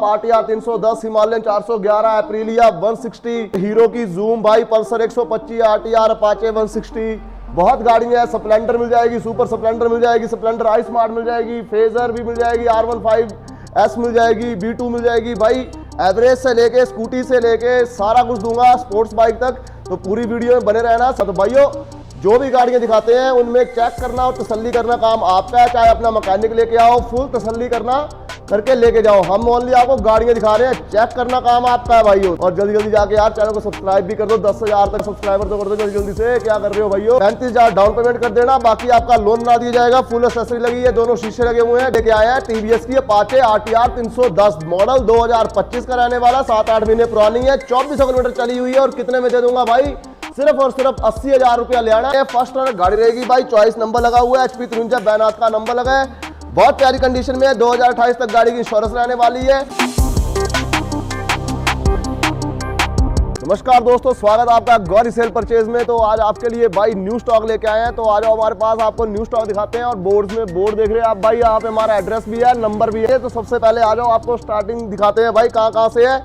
पाटिया 310, Himalayan 411, Aprilia 160, hero की zoom भाई, Pulsar 125, RTR, Apache 160, बहुत गाड़ियां हैं। स्प्लेंडर मिल जाएगी, सुपर स्प्लेंडर मिल जाएगी, स्प्लेंडर आई स्मार्ट मिल जाएगी, फेजर भी मिल जाएगी, R15S मिल जाएगी, B2 मिल जाएगी भाई। एवरेज से लेके स्कूटी से लेके सारा कुछ दूंगा स्पोर्ट्स बाइक तक, तो पूरी वीडियो में बने रहना। तो भाइयों जो भी गाड़ियां दिखाते हैं उनमें चेक करना और तसल्ली करना काम आपका है। चाहे अपना मैकेनिक लेके आओ, फुल तसल्ली करना करके लेके जाओ। हम ओनली आपको गाड़ियां दिखा रहे हैं, चेक करना काम आपका है भाइयों। और जल्दी जल्दी जाके यार चैनल को सब्सक्राइब भी कर दो। 10,000 तक सब्सक्राइबर तो कर दो जल्दी जल्दी से। क्या कर रहे हो भाइयों? 35,000 डाउन पेमेंट कर देना, बाकी आपका लोन बना दिया जाएगा। फुल एक्सेसरी लगी है, दोनों शीशे लगे हुए हैं। लेके आया है टीवीएस की अपाचे RTR 310, मॉडल 2025 का रहने वाला, 7-8 महीने पुरानी है, 2400 किलोमीटर चली हुई है। और कितने में दे दूंगा भाई? सिर्फ और सिर्फ 80,000 रुपया ले आना है। फर्स्ट ओनर गाड़ी रहेगी भाई, चॉइस नंबर लगा हुआ है, HP 53 बैनात का नंबर लगा है, बहुत प्यारी कंडीशन में है। 2028 तक गाड़ी की इंश्योरेंस रहने वाली है। नमस्कार दोस्तों, स्वागत आपका गौरी सेल परचेज में। तो आज आपके लिए भाई न्यू स्टॉक लेके आए हैं, तो आ जाओ हमारे पास, आपको न्यू स्टॉक दिखाते हैं। और बोर्ड में बोर्ड देख रहे हैं आप भाई, यहाँ पे हमारा एड्रेस भी है, नंबर भी है। तो सबसे पहले आ जाओ, आपको स्टार्टिंग दिखाते हैं भाई कहाँ से है।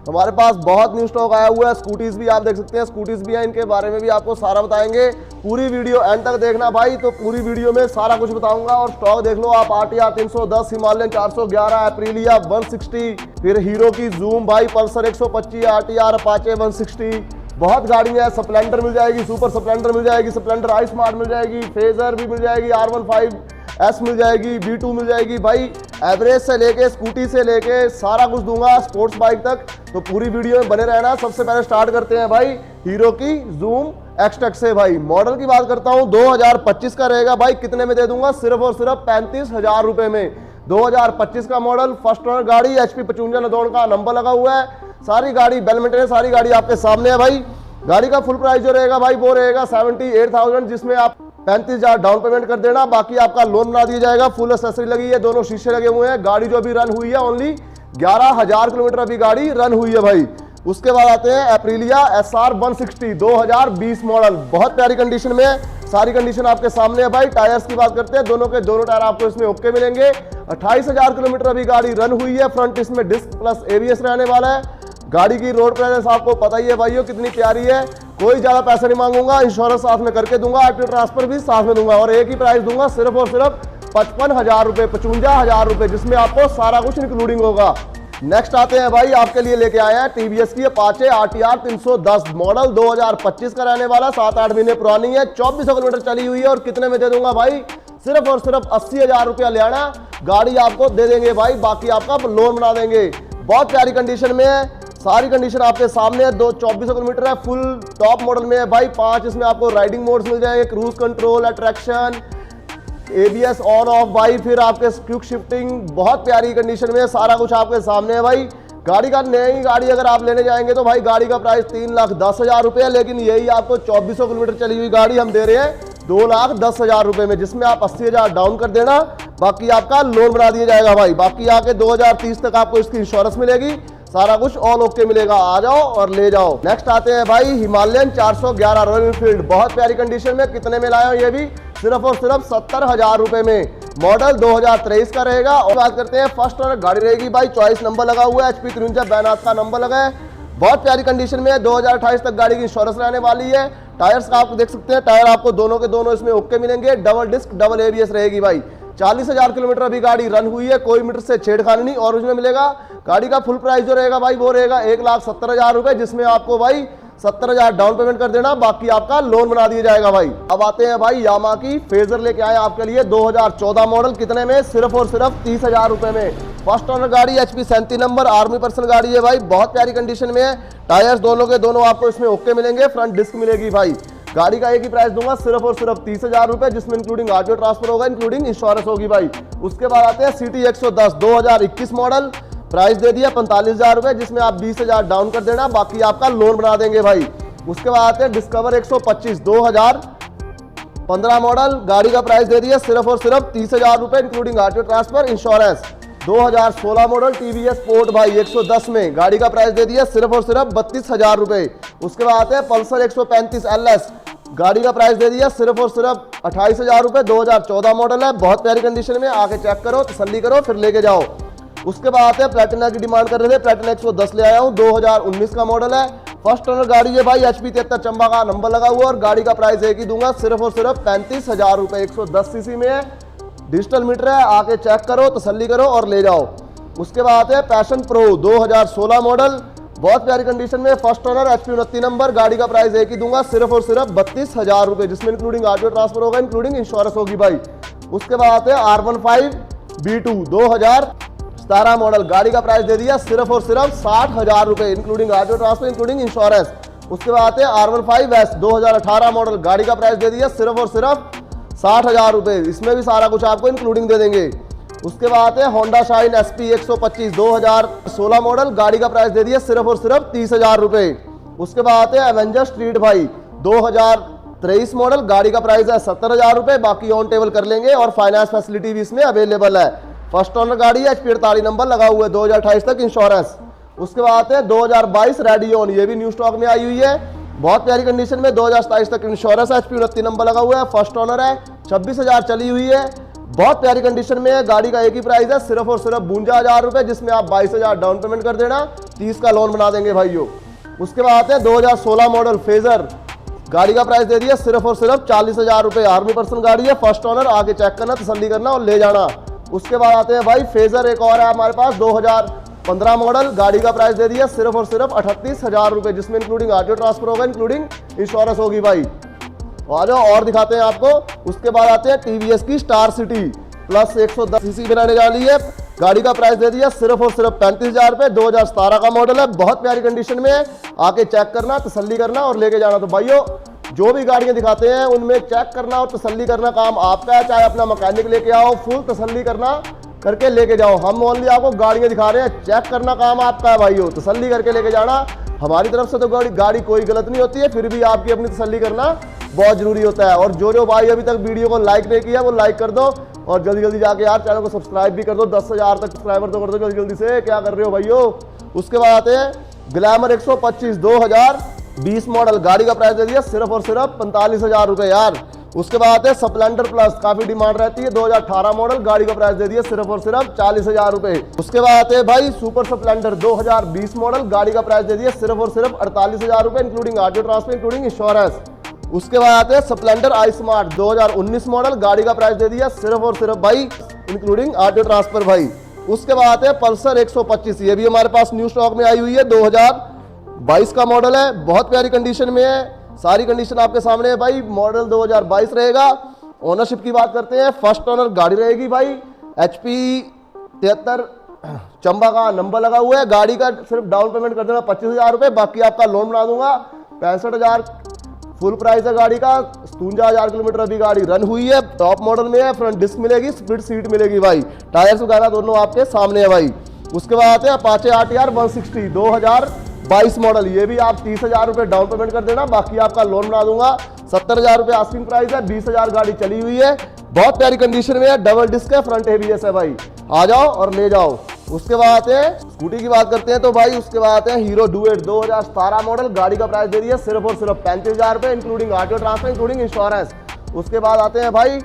हमारे पास बहुत न्यू स्टॉक आया हुआ है। स्कूटीज भी आप देख सकते हैं, स्कूटीज भी है, इनके बारे में भी आपको सारा बताएंगे। पूरी वीडियो एंड तक देखना भाई, तो पूरी वीडियो में सारा कुछ बताऊंगा। और स्टॉक देख लो आप, RTR 310, हिमालयन 411, एप्रिलिया 160, फिर हीरो की जूम भाई, पल्सर 125, RTR, अपाचे 160, बहुत गाड़ियां हैं। स्प्लेंडर मिल जाएगी, सुपर स्प्लेंडर मिल जाएगी, स्प्लेंडर आई स्मार्ट मिल जाएगी, फेजर भी मिल जाएगी, R15S मिल जाएगी, B2 मिल जाएगी भाई। एवरेज से लेके स्कूटी से लेके सारा कुछ दूंगा स्पोर्ट्स बाइक तक, तो पूरी वीडियो में बने रहना। सबसे पहले स्टार्ट करते हैं भाई हीरो की जूम एक्सटेक से भाई। मॉडल की बात करता हूं, 2025 का रहेगा भाई। कितने में दे दूंगा? सिर्फ और सिर्फ 35,000 रुपए में। 2025 का मॉडल, फर्स्ट ओनर गाड़ी, HP 55 नदौड़ का नंबर लगा हुआ है। सारी गाड़ी बेल मेंटेनेंस, सारी गाड़ी आपके सामने है भाई। गाड़ी का फुल प्राइस जो रहेगा भाई वो रहेगा 78,000, जिसमें आप 35,000 डाउन पेमेंट कर देना, बाकी आपका लोन बना दिया जाएगा। फुल एक्सेसरी लगी है, दोनों शीशे लगे हुए हैं। गाड़ी जो अभी रन हुई है ओनली 11,000 किलोमीटर अभी गाड़ी रन हुई है भाई। उसके बाद आते हैं एप्रिलिया SR 160, 2020 मॉडल, बहुत प्यारी कंडीशन में है। सारी कंडीशन आपके सामने है भाई। टायर्स की बात करते हैं, दोनों के दोनों टायर आपको इसमें ओके मिलेंगे। 28,000 किलोमीटर अभी गाड़ी रन हुई है। फ्रंट इसमें डिस्क प्लस ABS रहने वाला है। गाड़ी की रोड प्रेजेंस आपको पता ही है भाइयों कितनी प्यारी है। कोई ज्यादा पैसे नहीं मांगूंगा, इंश्योरेंस साथ में करके दूंगा, RTO ट्रांसफर भी साथ में दूंगा। और एक ही प्राइस दूंगा, सिर्फ और सिर्फ 55,000 रुपए, 55,000 रुपए, जिसमें आपको सारा कुछ इंक्लूडिंग होगा। नेक्स्ट आते हैं भाई, आपके लिए लेके आए हैं टीवीएस की अपाचे RTR 310, मॉडल 2025 का रहने वाला, 7-8 महीने पुरानी है, 2400 किलोमीटर चली हुई है। और कितने में दे दूंगा भाई? सिर्फ और सिर्फ 80,000 रुपया ले आना, गाड़ी आपको दे देंगे भाई, बाकी आपका लोन बना देंगे। बहुत प्यारी कंडीशन में है, सारी कंडीशन आपके सामने है। 2400 किलोमीटर है, फुल टॉप मॉडल में है भाई। 5 इसमें आपको राइडिंग मोड्स मिल जाएंगे, cruise control, attraction, ABS on off भाई, फिर आपके क्विक शिफ्टिंग, बहुत प्यारी कंडीशन में है। सारा कुछ आपके सामने है भाई। गाड़ी का नई गाड़ी अगर आप लेने जाएंगे तो भाई गाड़ी का प्राइस 3,10,000 रुपये है, लेकिन यही आपको 2400 किलोमीटर चली हुई गाड़ी हम दे रहे हैं 2,10,000 रुपये में, जिसमें आप 80,000 डाउन कर देना, बाकी आपका लोन बना दिया जाएगा भाई। बाकी आके 2030 तक आपको इसकी इंश्योरेंस मिलेगी, सारा कुछ ऑल ओके मिलेगा। आ जाओ और ले जाओ। नेक्स्ट आते हैं भाई हिमालयन 411 रॉयल एनफील्ड, बहुत प्यारी कंडीशन में। कितने में लाया हूं? ये भी सिर्फ और सिर्फ 70,000 रुपए में। मॉडल 2023 का रहेगा। और बात करते हैं फर्स्ट ओनर गाड़ी रहेगी भाई, चॉइस नंबर लगा हुआ है, HP 53 बैनात का नंबर लगा है, बहुत प्यारी कंडीशन में है। 2028 तक गाड़ी की इंश्योरेंस रहने वाली है। टायर्स का आप देख सकते हैं, टायर आपको दोनों के दोनों इसमें ओके मिलेंगे। डबल डिस्क, डबल ABS रहेगी भाई। 40,000 किलोमीटर अभी गाड़ी रन हुई है, कोई मीटर से छेड़खानी नहीं, ओरिजिनल मिलेगा। गाड़ी का फुल प्राइस जो रहेगा भाई वो रहेगा 1,70,000 रुपए, जिसमें आपको भाई 70,000 डाउन पेमेंट कर देना, बाकी आपका लोन बना दिया जाएगा भाई। अब आते हैं भाई यामा की फेजर लेके आए आपके लिए, 2014 मॉडल। कितने में? सिर्फ और सिर्फ 30,000 रुपए में। फर्स्ट ओनर गाड़ी, HP 37 नंबर, आर्मी पर्सन गाड़ी है भाई, बहुत प्यारी कंडीशन में है। टायर्स दोनों के दोनों आपको इसमें ओके मिलेंगे। फ्रंट डिस्क मिलेगी भाई। गाड़ी का एक ही प्राइस दूंगा, सिर्फ और सिर्फ 30,000 रुपए, जिसमें इंक्लूडिंग RTO ट्रांसफर होगा, इंक्लूडिंग इंश्योरेंस होगी भाई। उसके बाद आते हैं CT 110, 2021 मॉडल, प्राइस दे दिया 45,000 रुपए, जिसमें आप 20,000 डाउन कर देना, बाकी आपका लोन बना देंगे भाई। उसके बाद आते हैं डिस्कवर 125, 2015 मॉडल, गाड़ी का प्राइस दे दिया सिर्फ और सिर्फ 30,000 रुपए, including RTO transfer, insurance. 2016 model TVS sport भाई 110 में, गाड़ी का प्राइस दे दिया सिर्फ और सिर्फ 32,000 रुपए। उसके बाद आते हैं पल्सर 135 LS, गाड़ी का प्राइस दे दिया सिर्फ और सिर्फ 28,000 रुपए। 2014 मॉडल है, बहुत प्यारी कंडीशन में। आके चेक करो, तसल्ली करो, फिर लेके जाओ। उसके बाद आते हैं प्लेटिना की डिमांड कर रहे थे, प्लेटिना 110 ले आया हूँ, 2019 का मॉडल है, फर्स्ट ओनर गाड़ी है भाई, HP 73 चंबा का नंबर लगा हुआ, और गाड़ी का प्राइस एक ही दूंगा, सिर्फ और सिर्फ 35,000 रुपए। 110 सीसी में है, डिजिटल मीटर है, आके चेक करो, तसल्ली करो और ले जाओ। उसके बाद आते हैं पैशन प्रो 2016 मॉडल, बहुत प्यारी कंडीशन में, फर्स्ट ओनर, HP 29 नंबर, गाड़ी का प्राइस एक ही दूंगा, सिर्फ और सिर्फ 32,000 रुपए, जिसमें इंक्लूडिंग ऑडियो ट्रांसफर होगा, इंक्लूडिंग इंश्योरेंस होगी भाई। उसके बाद आते हैं R15 B2 2017 मॉडल, गाड़ी का प्राइस दे दिया सिर्फ और सिर्फ 60,000 रुपए, including audio transfer, including insurance. उसके बाद आते हैं R15S 2018 मॉडल, गाड़ी का प्राइस दे दिया सिर्फ और सिर्फ 60,000 रुपए, इसमें भी सारा कुछ आपको इंक्लूडिंग दे देंगे। उसके बाद है होंडा शाइन SP 125 2016 मॉडल, गाड़ी का प्राइस दे दिया सिर्फ और सिर्फ 30,000 रुपए। उसके बाद है एवेंजर स्ट्रीट भाई 2023 मॉडल, गाड़ी का प्राइस है 70,000 रुपए, बाकी ऑन टेबल कर लेंगे और फाइनेंस फैसिलिटी भी इसमें अवेलेबल है। फर्स्ट ओनर गाड़ी है, HP 48 नंबर लगा हुआ है, 2028 तक इंश्योरेंस। उसके बाद है 2022 रेडियोन, ये भी न्यू स्टॉक में आई हुई है, बहुत प्यारी कंडीशन में, 2027 तक इंश्योरेंस, HP 29 नंबर लगा हुआ है, फर्स्ट ओनर है, 26,000 चली हुई है, बहुत प्यारी कंडीशन में है। गाड़ी का एक ही प्राइस है, सिर्फ और सिर्फ 52,000 रुपए, जिसमें आप 22,000 डाउन पेमेंट कर देना, 30 का लोन बना देंगे भाइयों। उसके बाद आते हैं 2016 मॉडल फेजर, गाड़ी का प्राइस दे दिया सिर्फ और सिर्फ 40,000 रुपए, आर्मी पर्सन गाड़ी है, फर्स्ट ओनर, आगे चेक करना, तसल्ली करना और ले जाना। उसके बाद आते हैं भाई फेजर, एक और है हमारे पास 2015 मॉडल, गाड़ी का प्राइस दे दिया सिर्फ और सिर्फ 38,000 रुपए, जिसमें इंक्लूडिंग ऑडियो ट्रांसफर होगा, इंक्लूडिंग इंश्योरेंस होगी भाई। आ जाओ और दिखाते हैं आपको। उसके बाद आते हैं TVS की स्टार सिटी प्लस 110 सीसी बनाने वाली है, गाड़ी का प्राइस दे दिया सिर्फ और सिर्फ 35,000 रुपए, 2017 का मॉडल है, बहुत प्यारी कंडीशन में है, आके चेक करना, तसल्ली करना और लेके जाना। तो भाइयों जो भी गाड़ियां दिखाते हैं उनमें चेक करना और तसल्ली करना काम आपका है, चाहे अपना मैकेनिक लेके आओ, फुल तसल्ली करना करके लेके जाओ। हम ओनली आपको गाड़ियां दिखा रहे हैं, चेक करना काम आपका है भाइयों, तसल्ली करके लेके जाना। हमारी तरफ से तो गाड़ी कोई गलत नहीं होती है, फिर भी आपकी अपनी तसल्ली करना बहुत जरूरी होता है। और जो भाई अभी तक वीडियो को लाइक नहीं किया वो लाइक कर दो, और जल्दी जल्दी जाके यार चैनल को सब्सक्राइब भी कर दो, 10,000 तक सब्सक्राइबर तो कर दो जल्दी जल्दी से, क्या कर रहे हो भाइयों। उसके बाद आते हैं ग्लैमर 125 2020 मॉडल, गाड़ी का प्राइस दे दिया सिर्फ और सिर्फ 45,000 रुपए यार। उसके बाद आते हैं स्प्लेंडर प्लस, काफी डिमांड रहती है, 2018 मॉडल, गाड़ी का प्राइस दे दिया सिर्फ और सिर्फ 40,000 रुपए। उसके बाद आते हैं भाई सुपर स्प्लेंडर 2020 मॉडल, गाड़ी का प्राइस दे दिया सिर्फ और सिर्फ 48,000 रुपए, including audio transfer, including insurance. उसके बाद आते हैं स्प्लेंडर आई स्मार्ट 2019 मॉडल, गाड़ी का प्राइस दे दिया सिर्फ और सिर्फ भाई इंक्लूडिंग ऑडियो ट्रांसफर भाई। उसके बाद आते हैं पल्सर 125, ये भी हमारे पास न्यू स्टॉक में आई हुई है, 2022 का मॉडल है, बहुत प्यारी कंडीशन में है, सारी कंडीशन आपके सामने है भाई। मॉडल 2022 रहेगा। ओनरशिप की बात करते हैं, फर्स्ट ओनर गाड़ी रहेगी भाई, HP 73 चंबा का नंबर लगा हुआ है, गाड़ी का सिर्फ डाउन पेमेंट कर देना 25,000 रुपए, बाकी आपका लोन बना दूंगा 65,000 फुल प्राइस है गाड़ी का। 57,000 किलोमीटर अभी गाड़ी रन हुई है, टॉप मॉडल में है, फ्रंट डिस्क मिलेगी, स्प्लिट सीट मिलेगी भाई, टायर्स वगैरह दोनों आपके सामने है भाई। उसके बाद आते हैं अपाचे RTR 160 2022 मॉडल, ये भी आप 30,000 रुपए डाउन पेमेंट कर देना, बाकी आपका लोन बना दूंगा। 70,000 रुपए आस्किंग प्राइस है, 20,000 गाड़ी चली हुई है, बहुत प्यारी कंडीशन में है, डबल डिस्क है, फ्रंट ABS है भाई, आ जाओ और ले जाओ। उसके बाद आते हैं स्कूटी की बात करते हैं तो भाई उसके बाद आते हैं हीरो डुएट 2017 मॉडल, गाड़ी का प्राइस दे दिया सिर्फ और सिर्फ 35,000 रुपए, including audio transfer, including insurance. उसके बाद आते हैं भाई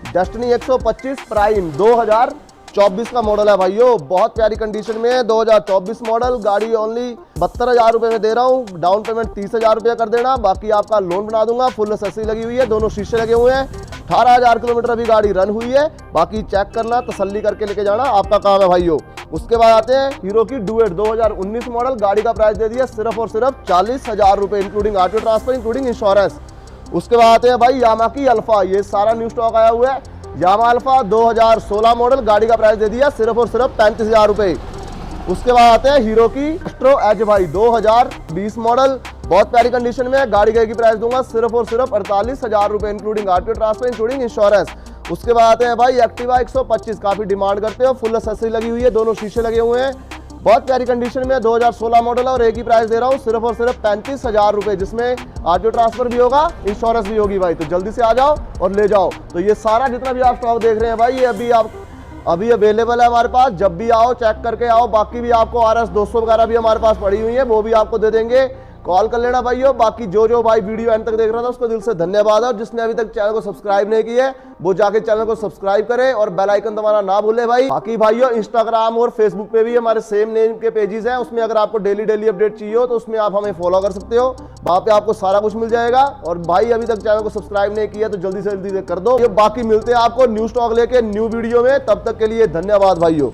डेस्टिनी 125 प्राइम 2024 का मॉडल है भाइयों, बहुत प्यारी कंडीशन में है, 2024 मॉडल, गाड़ी ओनली 72,000 रुपए में दे रहा हूँ, डाउन पेमेंट 30,000 रुपया कर देना, बाकी आपका लोन बना दूंगा, फुल एसेसरी लगी हुई है, दोनों शीशे लगे हुए हैं, 18,000 किलोमीटर अभी गाड़ी रन हुई है, बाकी चेक करना, तसल्ली करके लेके जाना, आपका काम है भाइयों। उसके बाद आते हैं हीरो की डुएट 2019 मॉडल, गाड़ी का प्राइस दे दिया सिर्फ और सिर्फ 40,000 रुपए, including audio transfer, including insurance. उसके बाद आते हैं भाई यामा की अल्फा, ये सारा न्यू स्टॉक आया हुआ है, यामा अल्फा 2016 मॉडल, गाड़ी का प्राइस दे दिया सिर्फ और सिर्फ 35,000 रुपए। उसके बाद आते हैं हीरो की एस्ट्रो एज भाई 2020 मॉडल, बहुत प्यारी कंडीशन में है, गाड़ी का प्राइस दूंगा सिर्फ और सिर्फ 48,000 रुपए, including audio transfer, including insurance. उसके बाद आते हैं भाई एक्टिवा 125, काफी डिमांड करते हो, फुल एसेसरी लगी हुई है, दोनों शीशे लगे हुए हैं, बहुत प्यारी कंडीशन में, 2016 मॉडल है और एक ही प्राइस दे रहा हूँ सिर्फ और सिर्फ 35,000 रुपए, जिसमें ऑडियो ट्रांसफर भी होगा, इंश्योरेंस भी होगी भाई। तो जल्दी से आ जाओ और ले जाओ। तो ये सारा जितना भी आप स्टॉक देख रहे हैं भाई, ये अभी अवेलेबल है हमारे पास, जब भी आओ चेक करके आओ, बाकी भी आपको RS 200 वगैरह भी हमारे पास पड़ी हुई है, वो भी आपको दे देंगे। कॉल कर लेना भाइयों। बाकी जो भाई वीडियो एंड तक देख रहा था उसको दिल से धन्यवाद है, और जिसने अभी तक चैनल को सब्सक्राइब नहीं किया है वो जाके चैनल को सब्सक्राइब करे और बेल आइकन दबाना ना भूले भाई। बाकी भाइयों इंस्टाग्राम और फेसबुक पे भी हमारे सेम नेम के पेजेस हैं, उसमें अगर आपको डेली अपडेट चाहिए हो तो उसमें आप हमें फॉलो कर सकते हो, वहां पे आपको सारा कुछ मिल जाएगा। और भाई अभी तक चैनल को सब्सक्राइब नहीं किया तो जल्दी से जल्दी कर दो। ये बाकी मिलते हैं आपको न्यू स्टॉक लेके न्यू वीडियो में, तब तक के लिए धन्यवाद भाइयों।